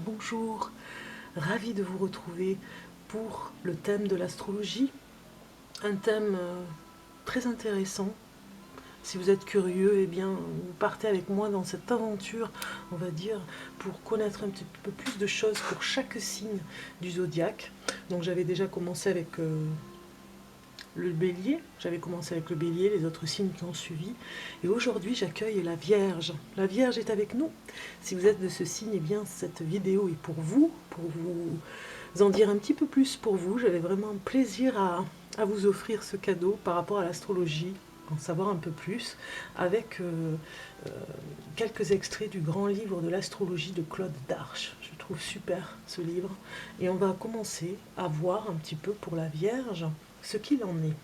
Bonjour, ravi de vous retrouver pour le thème de l'astrologie, un thème très intéressant. Si vous êtes curieux, eh bien, vous partez avec moi dans cette aventure, on va dire, pour connaître un petit peu plus de choses pour chaque signe du zodiaque. Donc j'avais déjà commencé avec le bélier, les autres signes qui ont suivi, et aujourd'hui j'accueille la Vierge. La Vierge est avec nous. Si vous êtes de ce signe, eh bien cette vidéo est pour vous en dire un petit peu plus pour vous. J'avais vraiment plaisir à vous offrir ce cadeau par rapport à l'astrologie, en savoir un peu plus, avec quelques extraits du grand livre de l'astrologie de Claude Darche. Je trouve super ce livre. Et on va commencer à voir un petit peu pour la Vierge ce qu'il en est.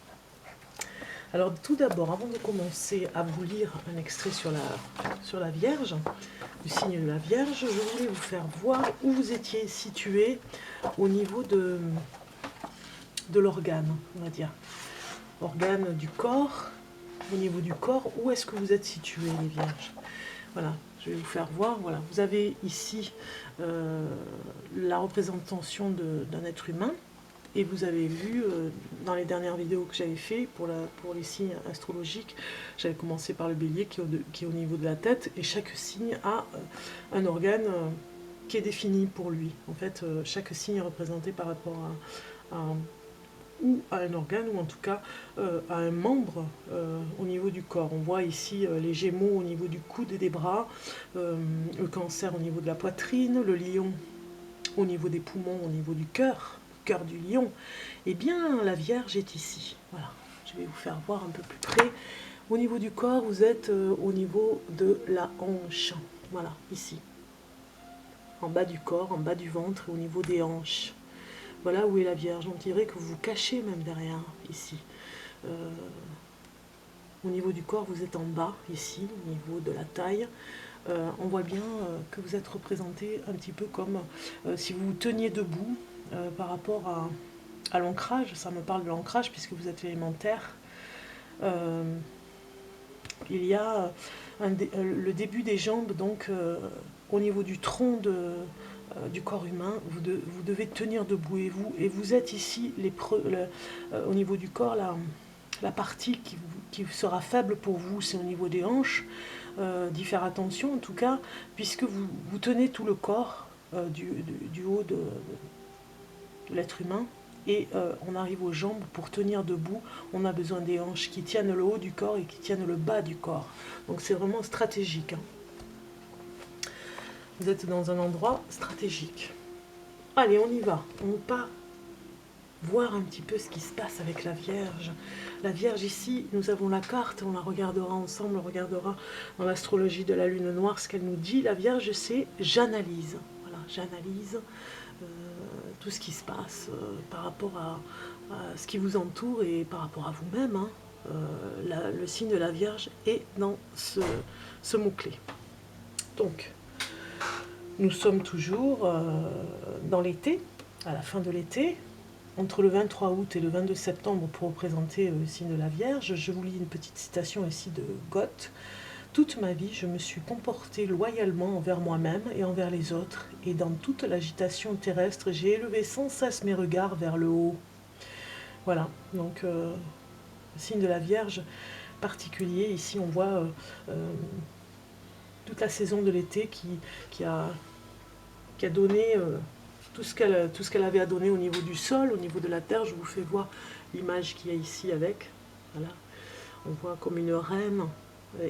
Alors tout d'abord, avant de commencer à vous lire un extrait sur la Vierge, du signe de la Vierge, je voulais vous faire voir où vous étiez situé au niveau de l'organe, on va dire. Organe du corps, au niveau du corps, où est-ce que vous êtes situé, les Vierges? Voilà, je vais vous faire voir. Voilà, vous avez ici la représentation d'un être humain. Et vous avez vu dans les dernières vidéos que j'avais fait pour les signes astrologiques, j'avais commencé par le bélier qui est au niveau de la tête, et chaque signe a un organe qui est défini pour lui. En fait, chaque signe est représenté par rapport à un organe, ou en tout cas à un membre au niveau du corps. On voit ici les Gémeaux au niveau du coude et des bras, le Cancer au niveau de la poitrine, le Lion au niveau des poumons, au niveau du cœur du lion. Eh bien, la Vierge est ici. Voilà, je vais vous faire voir un peu plus près. Au niveau du corps, vous êtes au niveau de la hanche. Voilà, ici. En bas du corps, en bas du ventre, au niveau des hanches. Voilà où est la Vierge. On dirait que vous vous cachez même derrière, ici. Au niveau du corps, vous êtes en bas, ici, au niveau de la taille. On voit bien que vous êtes représenté un petit peu comme si vous vous teniez debout par rapport à l'ancrage. Ça me parle de l'ancrage puisque vous êtes élémentaire. Il y a le début des jambes, donc au niveau du tronc du corps humain, vous devez tenir debout, et vous êtes ici au niveau du corps, la partie qui sera faible pour vous, c'est au niveau des hanches. D'y faire attention en tout cas, puisque vous tenez tout le corps du haut de l'être humain, et on arrive aux jambes. Pour tenir debout, on a besoin des hanches qui tiennent le haut du corps et qui tiennent le bas du corps. Donc c'est vraiment stratégique, hein. Vous êtes dans un endroit stratégique. Allez, on y va. On part voir un petit peu ce qui se passe avec la Vierge. La Vierge ici, nous avons la carte, on la regardera ensemble, on regardera dans l'astrologie de la lune noire ce qu'elle nous dit. La Vierge, c'est j'analyse. Voilà, j'analyse tout ce qui se passe par rapport à ce qui vous entoure et par rapport à vous-même, hein. Le signe de la Vierge est dans ce mot-clé. Donc, nous sommes toujours dans l'été, à la fin de l'été, entre le 23 août et le 22 septembre pour représenter le signe de la Vierge. Je vous lis une petite citation ici de Goethe. « Toute ma vie, je me suis comporté loyalement envers moi-même et envers les autres, et dans toute l'agitation terrestre, j'ai élevé sans cesse mes regards vers le haut. » Voilà, donc le signe de la Vierge particulier. Ici, on voit toute la saison de l'été qui a donné tout ce qu'elle avait à donner au niveau du sol, au niveau de la terre. Je vous fais voir l'image qu'il y a ici avec. Voilà. On voit comme une reine,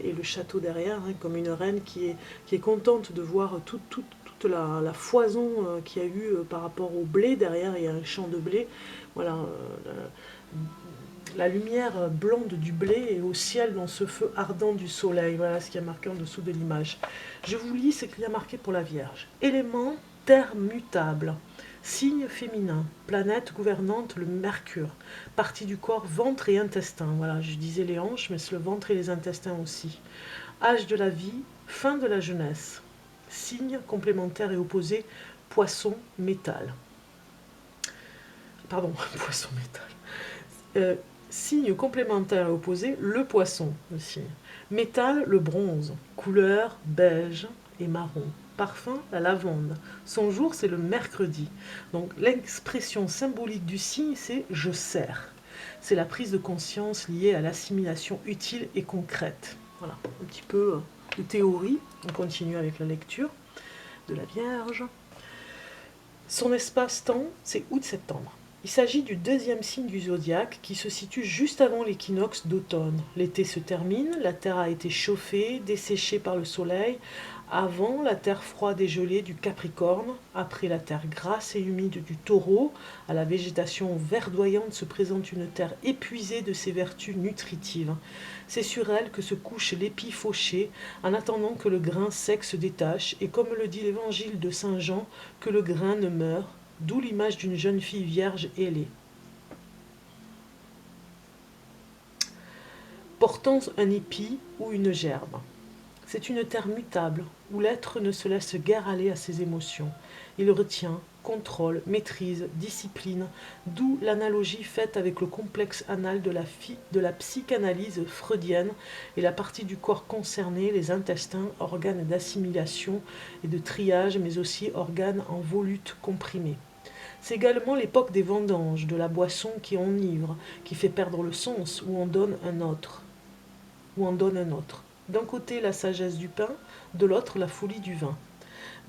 et le château derrière, hein, comme une reine qui est contente de voir toute la foison qu'il y a eu par rapport au blé. Derrière, il y a un champ de blé. Voilà, la lumière blonde du blé et au ciel dans ce feu ardent du soleil. Voilà ce qui est marqué en dessous de l'image. Je vous lis ce qu'il y a marqué pour la Vierge. Élément, terre mutable. Signe féminin, planète gouvernante, le Mercure. Partie du corps, ventre et intestin. Voilà, je disais les hanches, mais c'est le ventre et les intestins aussi. Âge de la vie, fin de la jeunesse. Signe complémentaire et opposé, poisson, métal. Pardon, poisson, métal. Signe complémentaire et opposé, le poisson, le signe. Métal, le bronze. Couleur, beige et marron. parfum, la lavande. Son jour, c'est le mercredi. Donc l'expression symbolique du signe, c'est je sers. C'est la prise de conscience liée à l'assimilation utile et concrète. Voilà, un petit peu de théorie. On continue avec la lecture de la Vierge. Son espace-temps, c'est août-septembre. Il s'agit du deuxième signe du zodiaque qui se situe juste avant l'équinoxe d'automne. L'été se termine, la terre a été chauffée, desséchée par le soleil, avant la terre froide et gelée du Capricorne, après la terre grasse et humide du Taureau, à la végétation verdoyante se présente une terre épuisée de ses vertus nutritives. C'est sur elle que se couche l'épi fauché, en attendant que le grain sec se détache, et comme le dit l'évangile de Saint Jean, que le grain ne meure, d'où l'image d'une jeune fille vierge ailée. Portant un épi ou une gerbe. C'est une terre mutable, où l'être ne se laisse guère aller à ses émotions. Il retient, contrôle, maîtrise, discipline, d'où l'analogie faite avec le complexe anal de la psychanalyse freudienne et la partie du corps concernée, les intestins, organes d'assimilation et de triage, mais aussi organes en volutes comprimés. C'est également l'époque des vendanges, de la boisson qui enivre, qui fait perdre le sens, où on donne un autre. D'un côté, la sagesse du pain, de l'autre, la folie du vin.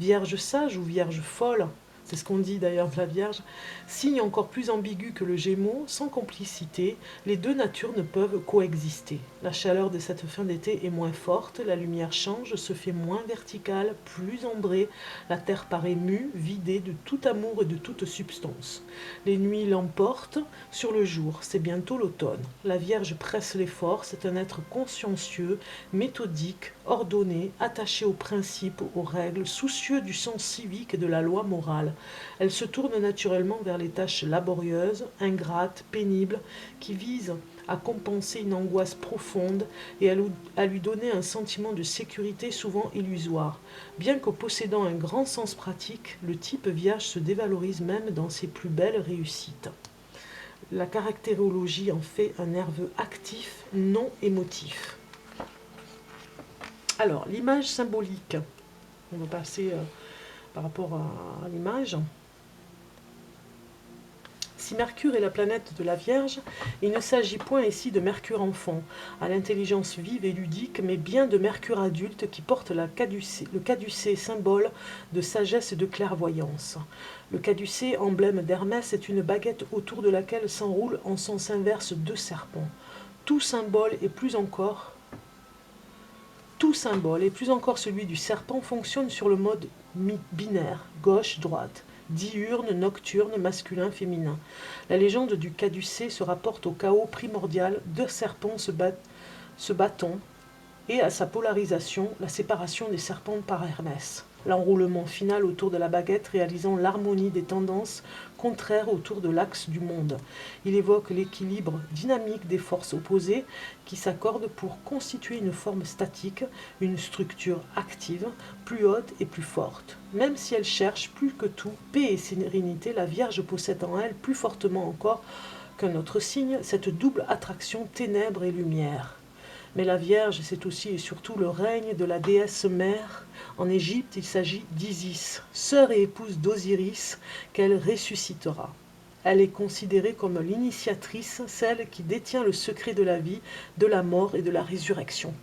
Vierge sage ou vierge folle, c'est ce qu'on dit d'ailleurs de la Vierge, signe encore plus ambigu que le Gémeaux, sans complicité, les deux natures ne peuvent coexister. La chaleur de cette fin d'été est moins forte, la lumière change, se fait moins verticale, plus ambrée, la terre paraît mue, vidée de tout amour et de toute substance. Les nuits l'emportent sur le jour, c'est bientôt l'automne. La Vierge presse l'effort, c'est un être consciencieux, méthodique, ordonné, attaché aux principes, aux règles, soucieux du sens civique et de la loi morale. Elle se tourne naturellement vers les tâches laborieuses, ingrates, pénibles, qui visent à compenser une angoisse profonde et à lui donner un sentiment de sécurité souvent illusoire. Bien que possédant un grand sens pratique, le type vierge se dévalorise même dans ses plus belles réussites. La caractérologie en fait un nerveux actif, non émotif. Alors, l'image symbolique. On va passer par rapport à l'image. Si Mercure est la planète de la Vierge, il ne s'agit point ici de Mercure enfant, à l'intelligence vive et ludique, mais bien de Mercure adulte qui porte le caducée, symbole de sagesse et de clairvoyance. Le caducée, emblème d'Hermès, est une baguette autour de laquelle s'enroulent en sens inverse deux serpents. Tout symbole et plus encore celui du serpent fonctionne sur le mode binaire, gauche-droite, diurne, nocturne, masculin, féminin. La légende du caducée se rapporte au chaos primordial, deux serpents se battant, et à sa polarisation, la séparation des serpents par Hermès. L'enroulement final autour de la baguette réalisant l'harmonie des tendances contraires autour de l'axe du monde. Il évoque l'équilibre dynamique des forces opposées qui s'accordent pour constituer une forme statique, une structure active, plus haute et plus forte. Même si elle cherche plus que tout paix et sérénité, la Vierge possède en elle plus fortement encore qu'un autre signe cette double attraction ténèbres et lumière. Mais la Vierge, c'est aussi et surtout le règne de la déesse mère. En Égypte, il s'agit d'Isis, sœur et épouse d'Osiris, qu'elle ressuscitera. Elle est considérée comme l'initiatrice, celle qui détient le secret de la vie, de la mort et de la résurrection.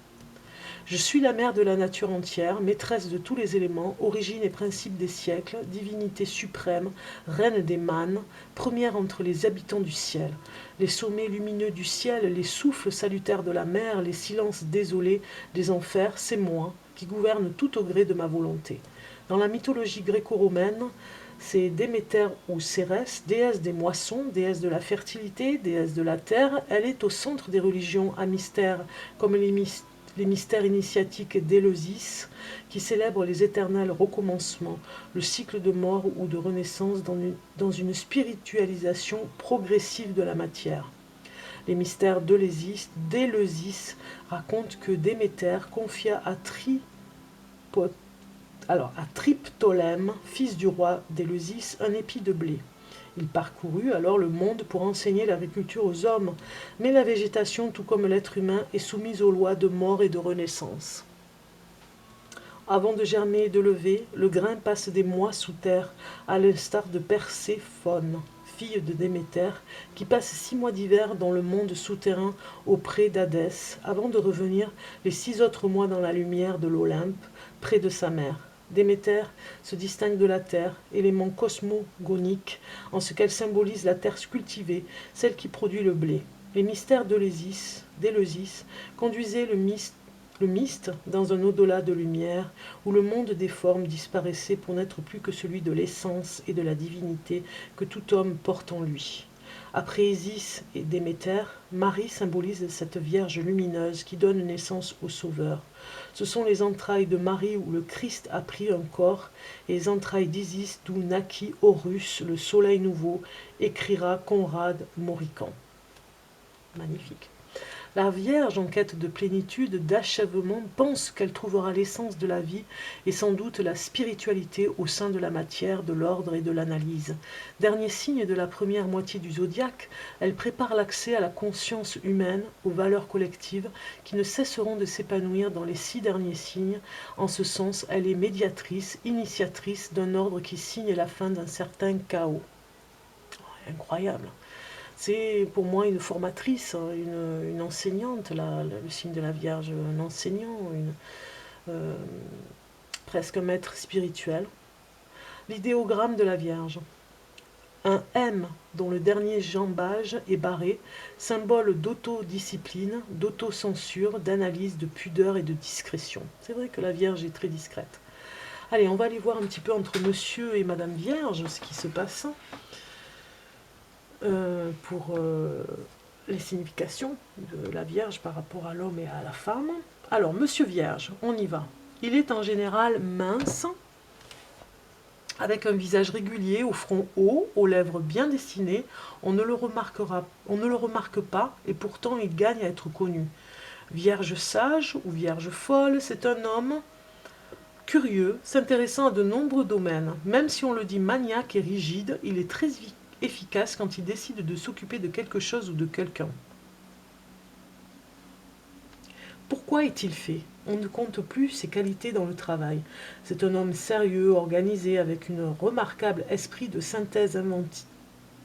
Je suis la mère de la nature entière, maîtresse de tous les éléments, origine et principe des siècles, divinité suprême, reine des mânes, première entre les habitants du ciel. Les sommets lumineux du ciel, les souffles salutaires de la mer, les silences désolés des enfers, c'est moi qui gouverne tout au gré de ma volonté. Dans la mythologie gréco-romaine, c'est Déméter ou Cérès, déesse des moissons, déesse de la fertilité, déesse de la terre. Elle est au centre des religions à mystère, comme les mystères initiatiques d'Éleusis, qui célèbrent les éternels recommencements, le cycle de mort ou de renaissance dans une spiritualisation progressive de la matière. Les mystères d'Éleusis racontent que Déméter confia à Triptolème, fils du roi d'Éleusis, un épi de blé. Il parcourut alors le monde pour enseigner l'agriculture aux hommes, mais la végétation, tout comme l'être humain, est soumise aux lois de mort et de renaissance. Avant de germer et de lever, le grain passe des mois sous terre, à l'instar de Perséphone, fille de Déméter, qui passe 6 mois d'hiver dans le monde souterrain auprès d'Hadès, avant de revenir les 6 autres mois dans la lumière de l'Olympe, près de sa mère. Déméter se distingue de la terre, élément cosmogonique, en ce qu'elle symbolise la terre cultivée, celle qui produit le blé. Les mystères d'Éleusis conduisaient le myste dans un au-delà de lumière, où le monde des formes disparaissait pour n'être plus que celui de l'essence et de la divinité que tout homme porte en lui. Après Isis et Déméter, Marie symbolise cette Vierge lumineuse qui donne naissance au Sauveur. Ce sont les entrailles de Marie où le Christ a pris un corps, et les entrailles d'Isis d'où naquit Horus, le soleil nouveau, écrira Conrad Maurican. Magnifique. La Vierge, en quête de plénitude, d'achèvement, pense qu'elle trouvera l'essence de la vie et sans doute la spiritualité au sein de la matière, de l'ordre et de l'analyse. Dernier signe de la première moitié du zodiaque, elle prépare l'accès à la conscience humaine, aux valeurs collectives qui ne cesseront de s'épanouir dans les 6 derniers signes. En ce sens, elle est médiatrice, initiatrice d'un ordre qui signe la fin d'un certain chaos. Incroyable. C'est pour moi une formatrice, une enseignante, le signe de la Vierge, un enseignant, presque un maître spirituel. L'idéogramme de la Vierge. Un M dont le dernier jambage est barré, symbole d'autodiscipline, d'autocensure, d'analyse, de pudeur et de discrétion. C'est vrai que la Vierge est très discrète. Allez, on va aller voir un petit peu entre Monsieur et Madame Vierge ce qui se passe. Pour les significations de la Vierge par rapport à l'homme et à la femme. Alors, Monsieur Vierge, on y va. Il est en général mince, avec un visage régulier, au front haut, aux lèvres bien dessinées. On ne le remarque pas, et pourtant il gagne à être connu. Vierge sage ou Vierge folle, c'est un homme curieux, s'intéressant à de nombreux domaines. Même si on le dit maniaque et rigide, il est très efficace quand il décide de s'occuper de quelque chose ou de quelqu'un. Pourquoi est-il fait? On ne compte plus ses qualités dans le travail. C'est un homme sérieux, organisé, avec un remarquable esprit de synthèse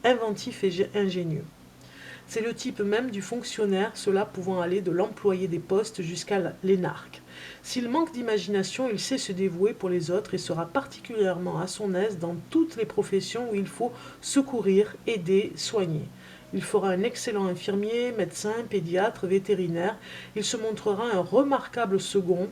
inventif et ingénieux. C'est le type même du fonctionnaire, cela pouvant aller de l'employé des postes jusqu'à l'énarque. S'il manque d'imagination, il sait se dévouer pour les autres et sera particulièrement à son aise dans toutes les professions où il faut secourir, aider, soigner. Il fera un excellent infirmier, médecin, pédiatre, vétérinaire. Il se montrera un remarquable second,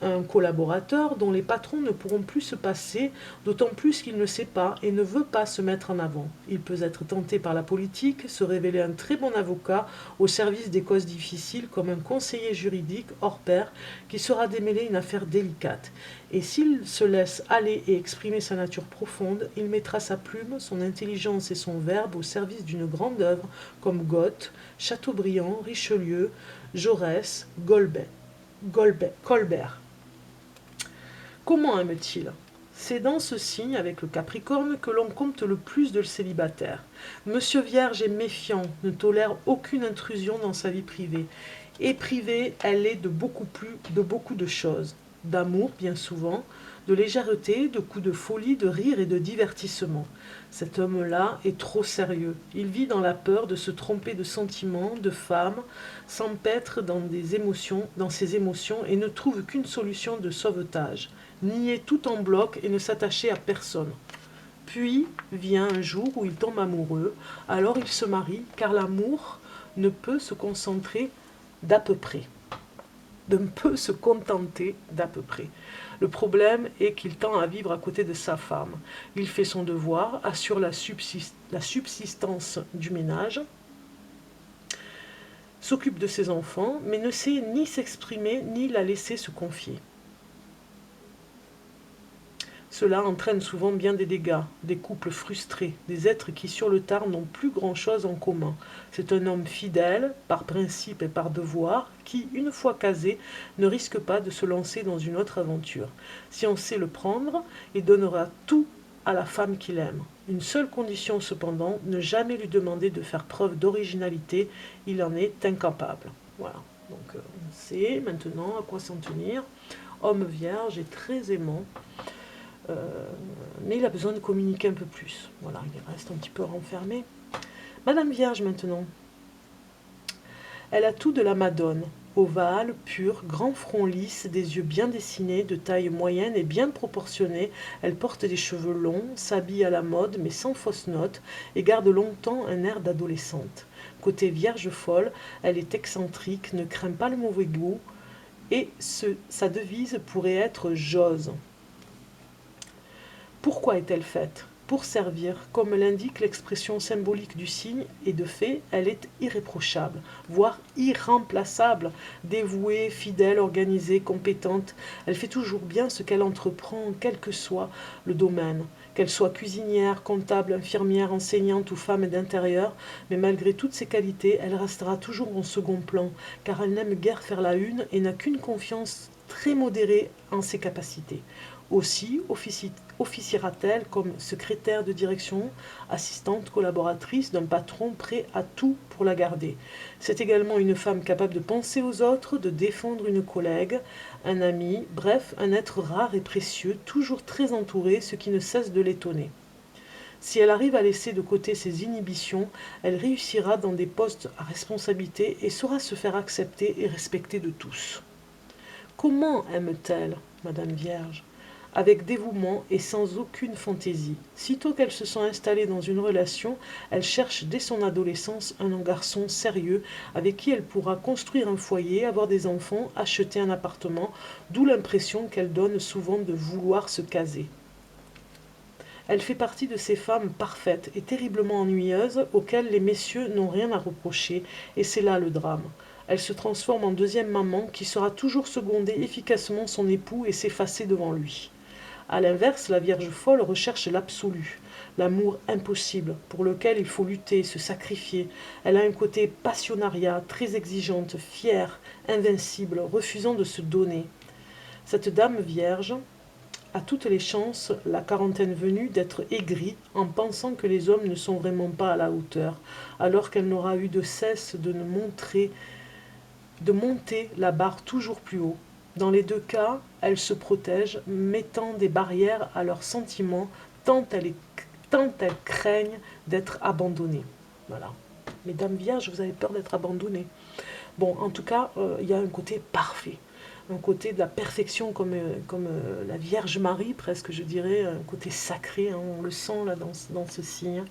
un collaborateur dont les patrons ne pourront plus se passer, d'autant plus qu'il ne sait pas et ne veut pas se mettre en avant. Il peut être tenté par la politique, se révéler un très bon avocat au service des causes difficiles comme un conseiller juridique hors pair qui saura démêler une affaire délicate. Et s'il se laisse aller et exprimer sa nature profonde, il mettra sa plume, son intelligence et son verbe au service d'une grande œuvre comme Goethe, Chateaubriand, Richelieu, Jaurès, Colbert. Comment aime-t-il? C'est dans ce signe, avec le Capricorne, que l'on compte le plus de célibataires. Monsieur Vierge est méfiant, ne tolère aucune intrusion dans sa vie privée. Et privée, elle est de beaucoup de choses. D'amour, bien souvent, de légèreté, de coups de folie, de rire et de divertissement. Cet homme-là est trop sérieux. Il vit dans la peur de se tromper de sentiments, de femmes, s'empêtre dans ses émotions et ne trouve qu'une solution de sauvetage, nier tout en bloc et ne s'attacher à personne. Puis vient un jour où il tombe amoureux, alors il se marie, car l'amour ne peut se concentrer d'à peu près. Ne peut se contenter d'à peu près. Le problème est qu'il tend à vivre à côté de sa femme. Il fait son devoir, assure la subsistance du ménage, s'occupe de ses enfants, mais ne sait ni s'exprimer ni la laisser se confier. Cela entraîne souvent bien des dégâts, des couples frustrés, des êtres qui sur le tard n'ont plus grand-chose en commun. C'est un homme fidèle, par principe et par devoir, qui, une fois casé, ne risque pas de se lancer dans une autre aventure. Si on sait le prendre, il donnera tout à la femme qu'il aime. Une seule condition cependant, ne jamais lui demander de faire preuve d'originalité, il en est incapable. Voilà, donc on sait maintenant à quoi s'en tenir. homme vierge est très aimant, mais il a besoin de communiquer un peu plus. Voilà, il reste un petit peu renfermé. Madame Vierge maintenant. Elle a tout de la Madone. Ovale, pure, grand front lisse, des yeux bien dessinés, de taille moyenne et bien proportionnée. Elle porte des cheveux longs, s'habille à la mode mais sans fausse note et garde longtemps un air d'adolescente. Côté vierge folle, elle est excentrique, ne craint pas le mauvais goût et sa devise pourrait être « j'ose ». Pourquoi est-elle faite? Pour servir, comme l'indique l'expression symbolique du signe, et de fait, elle est irréprochable, voire irremplaçable, dévouée, fidèle, organisée, compétente. Elle fait toujours bien ce qu'elle entreprend, quel que soit le domaine. Qu'elle soit cuisinière, comptable, infirmière, enseignante ou femme d'intérieur, mais malgré toutes ses qualités, elle restera toujours en second plan, car elle n'aime guère faire la une et n'a qu'une confiance très modérée en ses capacités. Aussi officiera-t-elle comme secrétaire de direction, assistante, collaboratrice d'un patron prêt à tout pour la garder. C'est également une femme capable de penser aux autres, de défendre une collègue, un ami, bref, un être rare et précieux, toujours très entouré, ce qui ne cesse de l'étonner. Si elle arrive à laisser de côté ses inhibitions, elle réussira dans des postes à responsabilité et saura se faire accepter et respecter de tous. Comment aime-t-elle, Madame Vierge? Avec dévouement et sans aucune fantaisie. Sitôt qu'elle se sent installée dans une relation, elle cherche dès son adolescence un garçon sérieux avec qui elle pourra construire un foyer, avoir des enfants, acheter un appartement, d'où l'impression qu'elle donne souvent de vouloir se caser. Elle fait partie de ces femmes parfaites et terriblement ennuyeuses auxquelles les messieurs n'ont rien à reprocher, et c'est là le drame. Elle se transforme en deuxième maman qui saura toujours seconder efficacement son époux et s'effacer devant lui. A l'inverse, la Vierge folle recherche l'absolu, l'amour impossible, pour lequel il faut lutter, se sacrifier. Elle a un côté passionnariat, très exigeante, fière, invincible, refusant de se donner. Cette dame vierge a toutes les chances, la quarantaine venue, d'être aigrie en pensant que les hommes ne sont vraiment pas à la hauteur, alors qu'elle n'aura eu de cesse de monter la barre toujours plus haut. Dans les deux cas, elles se protègent, mettant des barrières à leurs sentiments, tant elles craignent d'être abandonnées. Voilà. Mesdames vierges, vous avez peur d'être abandonnées. Bon, en tout cas, il y a un côté parfait, un côté de la perfection comme la Vierge Marie, presque je dirais, un côté sacré, hein, on le sent là dans ce signe.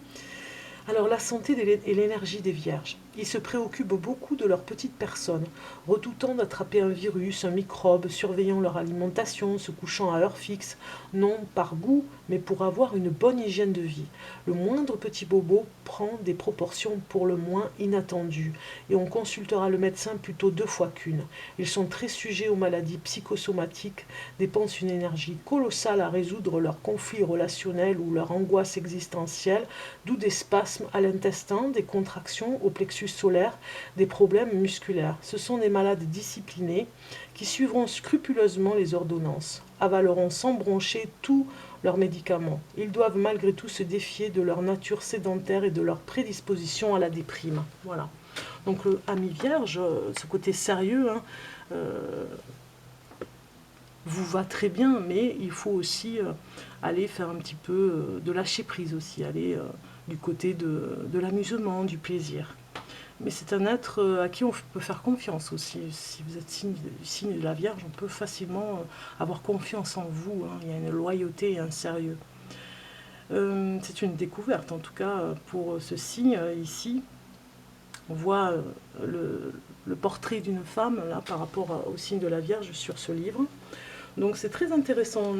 Alors la santé et l'énergie des vierges. Ils se préoccupent beaucoup de leur petite personne, redoutant d'attraper un virus, un microbe, surveillant leur alimentation, se couchant à heure fixe, non par goût, mais pour avoir une bonne hygiène de vie. Le moindre petit bobo prend des proportions pour le moins inattendues, et on consultera le médecin plutôt 2 fois qu'une. Ils sont très sujets aux maladies psychosomatiques, dépensent une énergie colossale à résoudre leurs conflits relationnels ou leur angoisse existentielle, d'où des spasmes à l'intestin, des contractions au plexus solaire, des problèmes musculaires. Ce sont des malades disciplinés qui suivront scrupuleusement les ordonnances, avaleront sans broncher tous leurs médicaments. Ils doivent malgré tout se défier de leur nature sédentaire et de leur prédisposition à la déprime. Voilà. Donc, ami vierge, ce côté sérieux, hein, vous va très bien, mais il faut aussi aller faire un petit peu de lâcher prise aussi, aller du côté de l'amusement, du plaisir. Mais c'est un être à qui on peut faire confiance aussi. Si vous êtes signe de la Vierge, on peut facilement avoir confiance en vous, hein. Il y a une loyauté et un sérieux. C'est une découverte, en tout cas, pour ce signe ici. On voit le portrait d'une femme, là, par rapport au signe de la Vierge sur ce livre. Donc c'est très intéressant,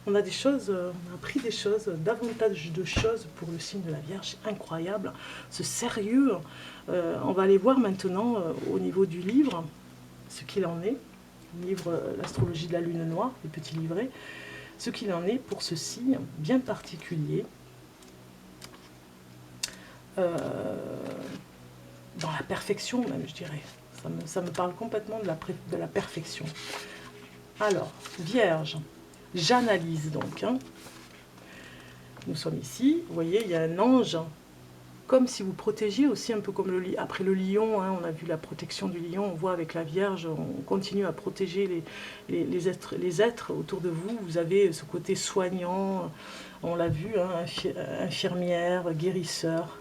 on a des choses, on a appris des choses, davantage de choses pour le signe de la Vierge, incroyable, ce sérieux. On va aller voir maintenant au niveau du livre, ce qu'il en est, le livre L'astrologie de la lune noire, les petits livrets, ce qu'il en est pour ce signe bien particulier, dans la perfection même, je dirais. Ça me parle complètement de la perfection. Alors, Vierge, j'analyse donc. Hein. Nous sommes ici, vous voyez, il y a un ange comme si vous protégiez aussi un peu comme après le lion, hein, on a vu la protection du lion, on voit avec la Vierge, on continue à protéger les êtres autour de vous. Vous avez ce côté soignant, on l'a vu, hein, infirmière, guérisseur.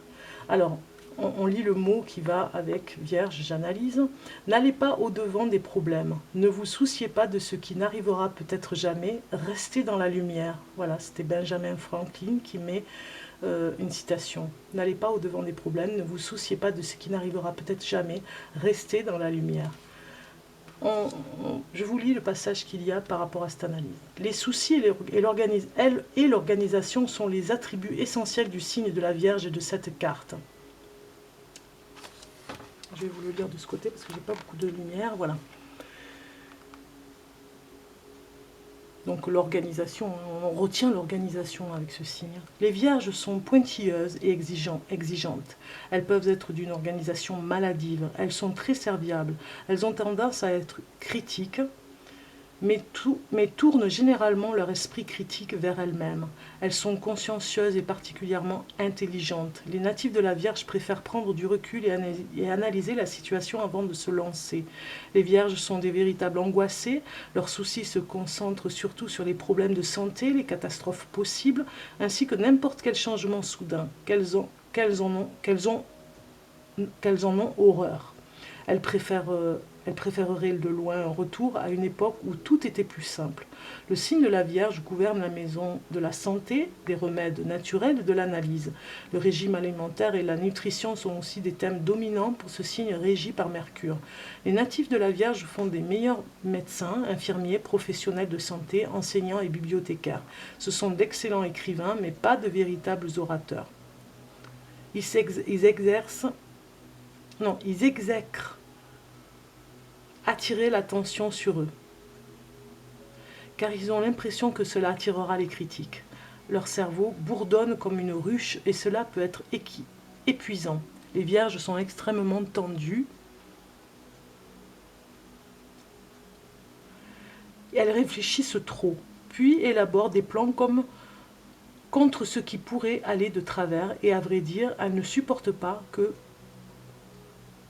Alors, on lit le mot qui va avec Vierge, j'analyse. N'allez pas au-devant des problèmes. Ne vous souciez pas de ce qui n'arrivera peut-être jamais. Restez dans la lumière. Voilà, c'était Benjamin Franklin qui met une citation. N'allez pas au-devant des problèmes. Ne vous souciez pas de ce qui n'arrivera peut-être jamais. Restez dans la lumière. Je vous lis le passage qu'il y a par rapport à cette analyse. Les soucis et l'organisation sont les attributs essentiels du signe de la Vierge et de cette carte. Je vais vous le lire de ce côté parce que j'ai pas beaucoup de lumière. Voilà. Donc l'organisation, on retient l'organisation avec ce signe. Les Vierges sont pointilleuses et exigeantes. Elles peuvent être d'une organisation maladive. Elles sont très serviables. Elles ont tendance à être critiques, mais tournent généralement leur esprit critique vers elles-mêmes. Elles sont consciencieuses et particulièrement intelligentes. Les natifs de la Vierge préfèrent prendre du recul et analyser la situation avant de se lancer. Les Vierges sont des véritables angoissées. Leurs soucis se concentrent surtout sur les problèmes de santé, les catastrophes possibles, ainsi que n'importe quel changement soudain. Qu'elles en ont horreur. Elles préféreraient de loin un retour à une époque où tout était plus simple. Le signe de la Vierge gouverne la maison de la santé, des remèdes naturels et de l'analyse. Le régime alimentaire et la nutrition sont aussi des thèmes dominants pour ce signe régi par Mercure. Les natifs de la Vierge font des meilleurs médecins, infirmiers, professionnels de santé, enseignants et bibliothécaires. Ce sont d'excellents écrivains, mais pas de véritables orateurs. Ils exècrent attirer l'attention sur eux, car ils ont l'impression que cela attirera les critiques. Leur cerveau bourdonne comme une ruche et cela peut être épuisant. Les Vierges sont extrêmement tendues. Et elles réfléchissent trop, puis élaborent des plans contre ce qui pourrait aller de travers et à vrai dire, elles ne supportent pas que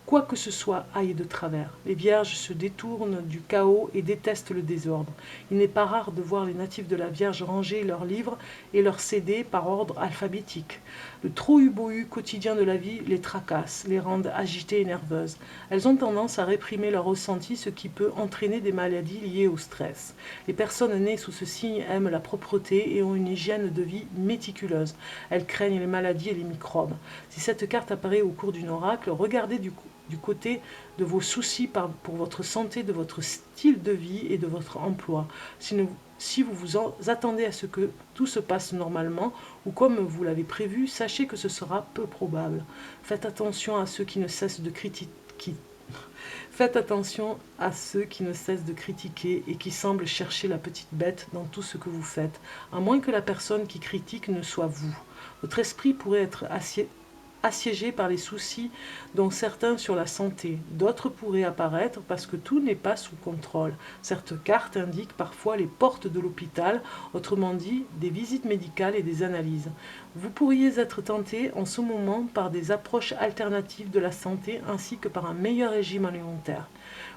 quoi que ce soit aille de travers. Les Vierges se détournent du chaos et détestent le désordre. Il n'est pas rare de voir les natifs de la Vierge ranger leurs livres et leurs CD par ordre alphabétique. Le trop-u-bohu quotidien de la vie les tracasse, les rend agitées et nerveuses. Elles ont tendance à réprimer leurs ressentis, ce qui peut entraîner des maladies liées au stress. Les personnes nées sous ce signe aiment la propreté et ont une hygiène de vie méticuleuse. Elles craignent les maladies et les microbes. Si cette carte apparaît au cours d'un oracle, regardez du côté de vos soucis pour votre santé, de votre style de vie et de votre emploi. Si vous vous attendez à ce que tout se passe normalement ou comme vous l'avez prévu, sachez que ce sera peu probable. Faites attention à ceux qui ne cessent de critiquer. Faites attention à ceux qui ne cessent de critiquer et qui semblent chercher la petite bête dans tout ce que vous faites, à moins que la personne qui critique ne soit vous. Votre esprit pourrait être assiégé par les soucis dont certains sur la santé. D'autres pourraient apparaître parce que tout n'est pas sous contrôle. Cette carte indique parfois les portes de l'hôpital, autrement dit des visites médicales et des analyses. Vous pourriez être tenté en ce moment par des approches alternatives de la santé ainsi que par un meilleur régime alimentaire.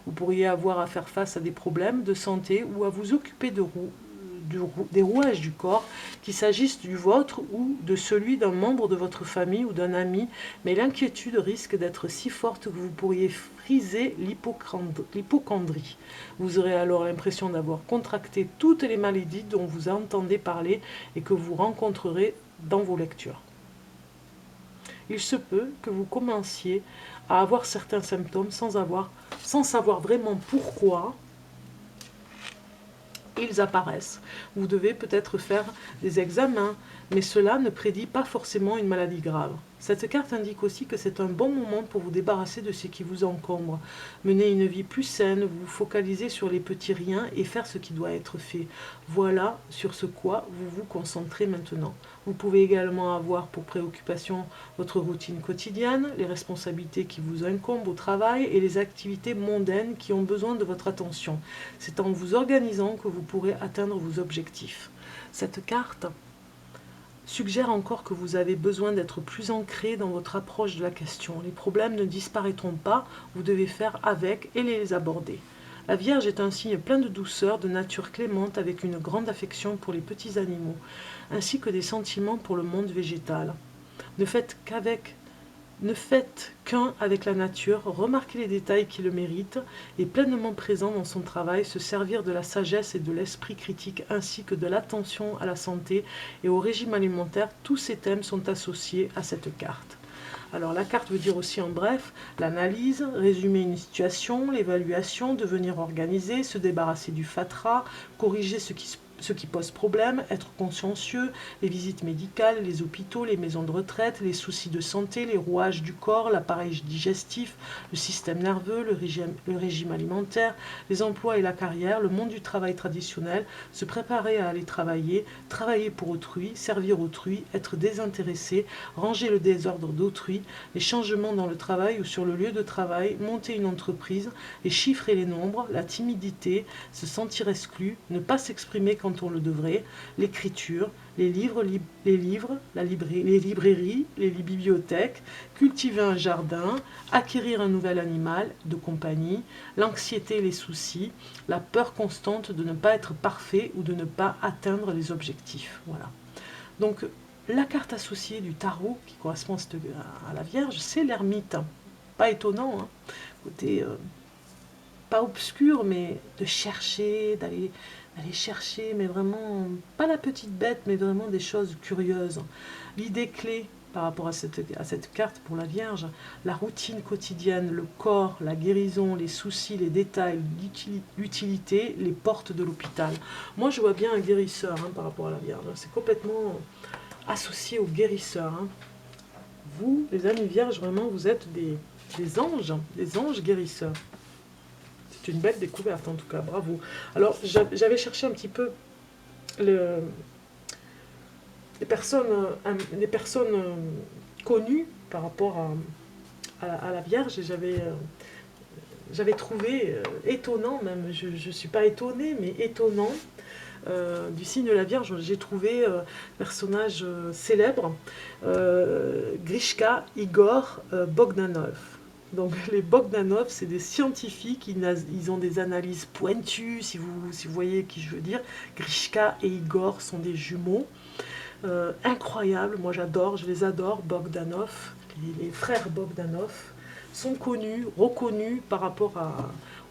Vous pourriez avoir à faire face à des problèmes de santé ou à vous occuper des rouages du corps, qu'il s'agisse du vôtre ou de celui d'un membre de votre famille ou d'un ami, mais l'inquiétude risque d'être si forte que vous pourriez friser l'hypocondrie. Vous aurez alors l'impression d'avoir contracté toutes les maladies dont vous entendez parler et que vous rencontrerez dans vos lectures. Il se peut que vous commenciez à avoir certains symptômes sans savoir vraiment pourquoi ils apparaissent. Vous devez peut-être faire des examens, mais cela ne prédit pas forcément une maladie grave. Cette carte indique aussi que c'est un bon moment pour vous débarrasser de ce qui vous encombre. Mener une vie plus saine, vous focaliser sur les petits riens et faire ce qui doit être fait. Voilà sur ce quoi vous vous concentrez maintenant. Vous pouvez également avoir pour préoccupation votre routine quotidienne, les responsabilités qui vous incombent au travail et les activités mondaines qui ont besoin de votre attention. C'est en vous organisant que vous pourrez atteindre vos objectifs. Cette carte suggère encore que vous avez besoin d'être plus ancré dans votre approche de la question. Les problèmes ne disparaîtront pas, vous devez faire avec et les aborder. La Vierge est un signe plein de douceur, de nature clémente, avec une grande affection pour les petits animaux, ainsi que des sentiments pour le monde végétal. Ne faites qu'un avec la nature, remarquez les détails qui le méritent, et pleinement présent dans son travail, se servir de la sagesse et de l'esprit critique, ainsi que de l'attention à la santé et au régime alimentaire. Tous ces thèmes sont associés à cette carte. Alors la carte veut dire aussi en bref l'analyse, résumer une situation, l'évaluation, devenir organisé, se débarrasser du fatras, corriger ce qui pose problème, être consciencieux, les visites médicales, les hôpitaux, les maisons de retraite, les soucis de santé, les rouages du corps, l'appareil digestif, le système nerveux, le régime alimentaire, les emplois et la carrière, le monde du travail traditionnel, se préparer à aller travailler, travailler pour autrui, servir autrui, être désintéressé, ranger le désordre d'autrui, les changements dans le travail ou sur le lieu de travail, monter une entreprise, les chiffres et les nombres, la timidité, se sentir exclu, ne pas s'exprimer quand on le devrait, l'écriture, les livres, les librairies, les bibliothèques, cultiver un jardin, acquérir un nouvel animal de compagnie, l'anxiété et les soucis, la peur constante de ne pas être parfait ou de ne pas atteindre les objectifs. Voilà. Donc, la carte associée du tarot qui correspond à la Vierge, c'est l'ermite. Pas étonnant, hein. Côté pas obscur, mais de chercher, d'aller chercher, mais vraiment, pas la petite bête, mais vraiment des choses curieuses. L'idée clé par rapport à cette carte pour la Vierge, la routine quotidienne, le corps, la guérison, les soucis, les détails, l'utilité, les portes de l'hôpital. Moi, je vois bien un guérisseur par rapport à la Vierge. C'est complètement associé au guérisseur. Vous, les amis Vierges, vraiment, vous êtes des anges guérisseurs. C'est une belle découverte en tout cas, bravo. Alors j'avais cherché un petit peu les personnes connues par rapport à la Vierge, et j'avais trouvé étonnant, même je ne suis pas étonnée, mais étonnant, du signe de la Vierge, j'ai trouvé personnage célèbre, Grishka Igor Bogdanov. Donc les Bogdanov, c'est des scientifiques, ils ont des analyses pointues, si vous voyez qui je veux dire. Grishka et Igor sont des jumeaux, incroyables, moi j'adore, je les adore, Bogdanov, les frères Bogdanov sont connus, reconnus par rapport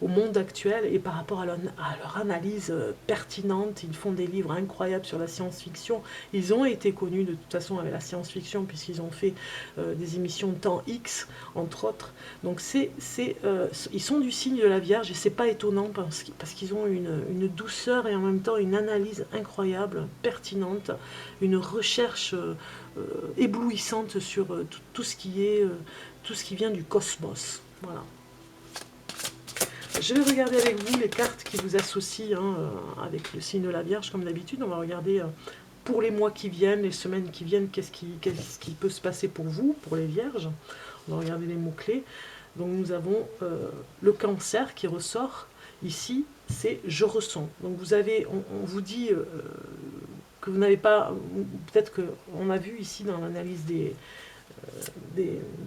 au monde actuel et par rapport à leur analyse pertinente. Ils font des livres incroyables sur la science-fiction. Ils ont été connus de toute façon avec la science-fiction puisqu'ils ont fait des émissions de temps X, entre autres. Donc ils sont du signe de la Vierge et c'est pas étonnant parce qu'ils ont une douceur et en même temps une analyse incroyable, pertinente, une recherche éblouissante sur tout ce qui vient du cosmos. Voilà. Je vais regarder avec vous les cartes qui vous associent avec le signe de la Vierge, comme d'habitude. On va regarder pour les mois qui viennent, les semaines qui viennent, qu'est-ce qui peut se passer pour vous, pour les Vierges. On va regarder les mots-clés. Donc nous avons le Cancer qui ressort. Ici, c'est « je ressens ». Donc on vous dit que vous n'avez pas... Peut-être qu'on a vu ici dans l'analyse des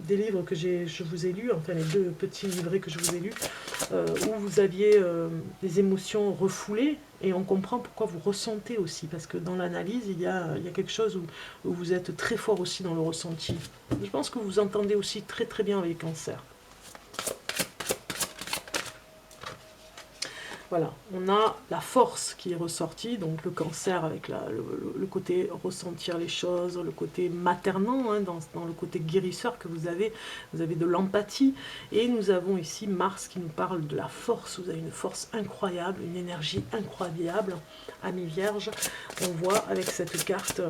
livres que je vous ai lus, enfin les deux petits livrets que je vous ai lus, où vous aviez des émotions refoulées, et on comprend pourquoi vous ressentez aussi, parce que dans l'analyse, il y a quelque chose où vous êtes très fort aussi dans le ressenti. Je pense que vous entendez aussi très très bien avec les cancers. Voilà, on a la force qui est ressortie, donc le Cancer avec le côté ressentir les choses, le côté maternant, dans le côté guérisseur que vous avez de l'empathie, et nous avons ici Mars qui nous parle de la force. Vous avez une force incroyable, une énergie incroyable, amis Vierge. On voit avec cette carte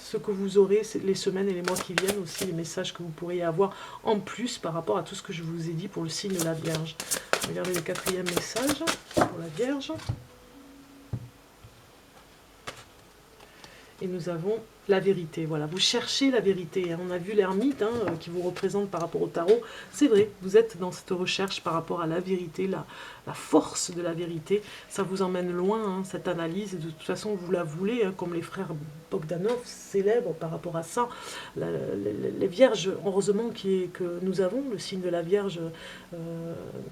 ce que vous aurez les semaines et les mois qui viennent, aussi les messages que vous pourriez avoir en plus par rapport à tout ce que je vous ai dit pour le signe de la Vierge. Regardez le quatrième message pour la Vierge. Et nous avons la vérité, voilà, vous cherchez la vérité. On a vu l'ermite qui vous représente par rapport au tarot. C'est vrai, vous êtes dans cette recherche par rapport à la vérité, la force de la vérité. Ça vous emmène loin, cette analyse. De toute façon, vous la voulez, comme les frères Bogdanov célèbrent par rapport à ça. Les vierges, heureusement que nous avons le signe de la Vierge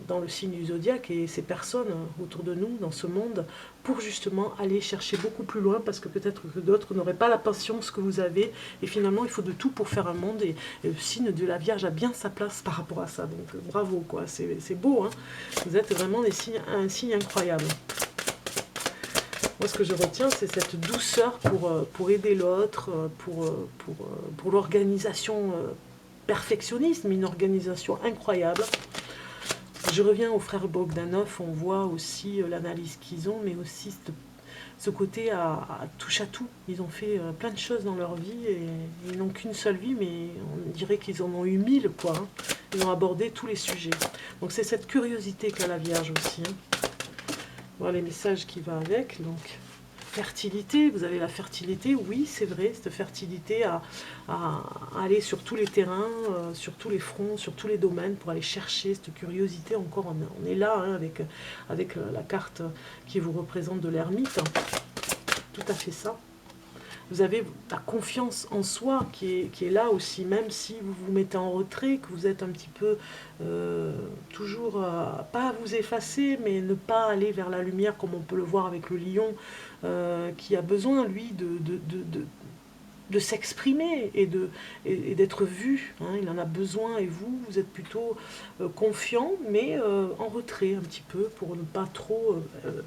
dans le signe du zodiaque et ces personnes autour de nous, dans ce monde, pour justement aller chercher beaucoup plus loin, parce que peut-être que d'autres n'auraient pas la patience que vous avez, et finalement il faut de tout pour faire un monde, et le signe de la Vierge a bien sa place par rapport à ça, donc bravo, quoi, c'est beau, hein. Vous êtes vraiment un signe incroyable. Moi, ce que je retiens, c'est cette douceur pour aider l'autre, pour l'organisation perfectionniste, mais une organisation incroyable. Je reviens aux frères Bogdanov, on voit aussi l'analyse qu'ils ont, mais aussi ce côté à touche à tout. Ils ont fait plein de choses dans leur vie, et ils n'ont qu'une seule vie, mais on dirait qu'ils en ont eu 1000, quoi. Hein. Ils ont abordé tous les sujets. Donc c'est cette curiosité qu'a la Vierge aussi. Hein. Voilà les messages qui vont avec, donc... Fertilité, vous avez la fertilité, oui c'est vrai, cette fertilité à aller sur tous les terrains, sur tous les fronts, sur tous les domaines, pour aller chercher cette curiosité. Encore on est là avec la carte qui vous représente de l'ermite, tout à fait ça. Vous avez la confiance en soi qui est là aussi, même si vous vous mettez en retrait, que vous êtes un petit peu toujours, pas à vous effacer, mais ne pas aller vers la lumière, comme on peut le voir avec le lion, qui a besoin, lui, de s'exprimer et d'être vu. Hein, il en a besoin, et vous êtes plutôt confiant, mais en retrait un petit peu, pour ne pas trop...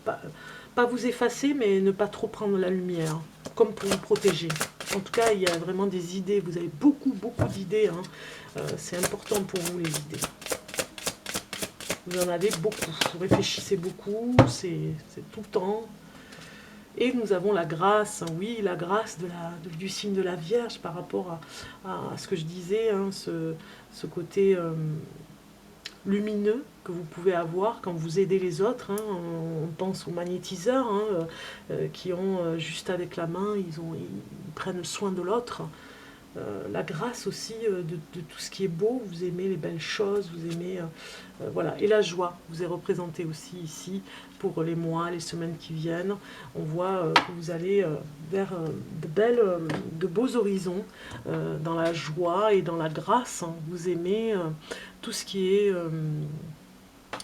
pas vous effacer, mais ne pas trop prendre la lumière, comme pour vous protéger. En tout cas, il y a vraiment des idées, vous avez beaucoup d'idées, hein. C'est important pour vous, les idées. Vous en avez beaucoup, vous réfléchissez beaucoup, c'est tout le temps. Et nous avons la grâce, oui, la grâce du signe de la Vierge par rapport à ce que je disais, hein, ce côté lumineux que vous pouvez avoir quand vous aidez les autres. Hein. On pense aux magnétiseurs qui ont juste avec la main, ils prennent soin de l'autre. La grâce aussi de tout ce qui est beau, vous aimez les belles choses, vous aimez... voilà. Et la joie vous est représentée aussi ici pour les mois, les semaines qui viennent. On voit que vous allez vers de beaux horizons dans la joie et dans la grâce. Hein. Vous aimez tout ce qui est...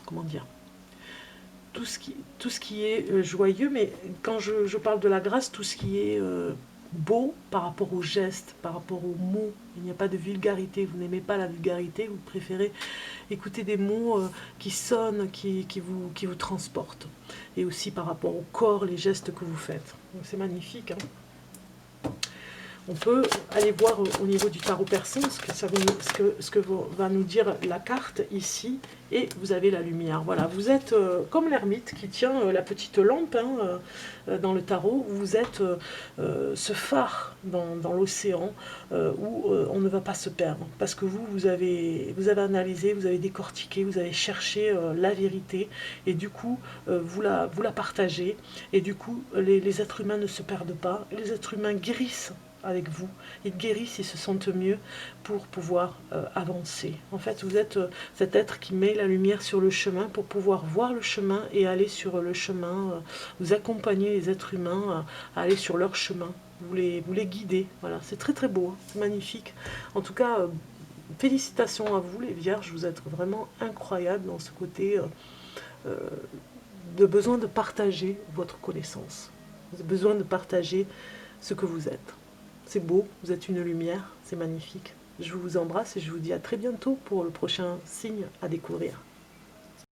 comment dire, tout ce qui est joyeux, mais quand je parle de la grâce, tout ce qui est beau par rapport aux gestes, par rapport aux mots. Il n'y a pas de vulgarité, vous n'aimez pas la vulgarité, vous préférez écouter des mots qui sonnent, qui vous transportent. Et aussi par rapport au corps, les gestes que vous faites. Donc c'est magnifique, hein. On peut aller voir au niveau du tarot persan ce que va nous dire la carte ici, et vous avez la lumière. Voilà, vous êtes comme l'ermite qui tient la petite lampe dans le tarot. Vous êtes ce phare dans l'océan où on ne va pas se perdre, parce que vous avez analysé, vous avez décortiqué, vous avez cherché la vérité, et du coup vous la partagez, et du coup les êtres humains ne se perdent pas, les êtres humains guérissent avec vous, ils guérissent, ils se sentent mieux pour pouvoir avancer. En fait, vous êtes cet être qui met la lumière sur le chemin pour pouvoir voir le chemin et aller sur le chemin, vous accompagnez les êtres humains à aller sur leur chemin, vous les guidez. Voilà, c'est très beau, hein, c'est magnifique. En tout cas, félicitations à vous les Vierges, vous êtes vraiment incroyables dans ce côté de besoin de partager votre connaissance, de besoin de partager ce que vous êtes. C'est beau, vous êtes une lumière, c'est magnifique. Je vous embrasse et je vous dis à très bientôt pour le prochain signe à découvrir.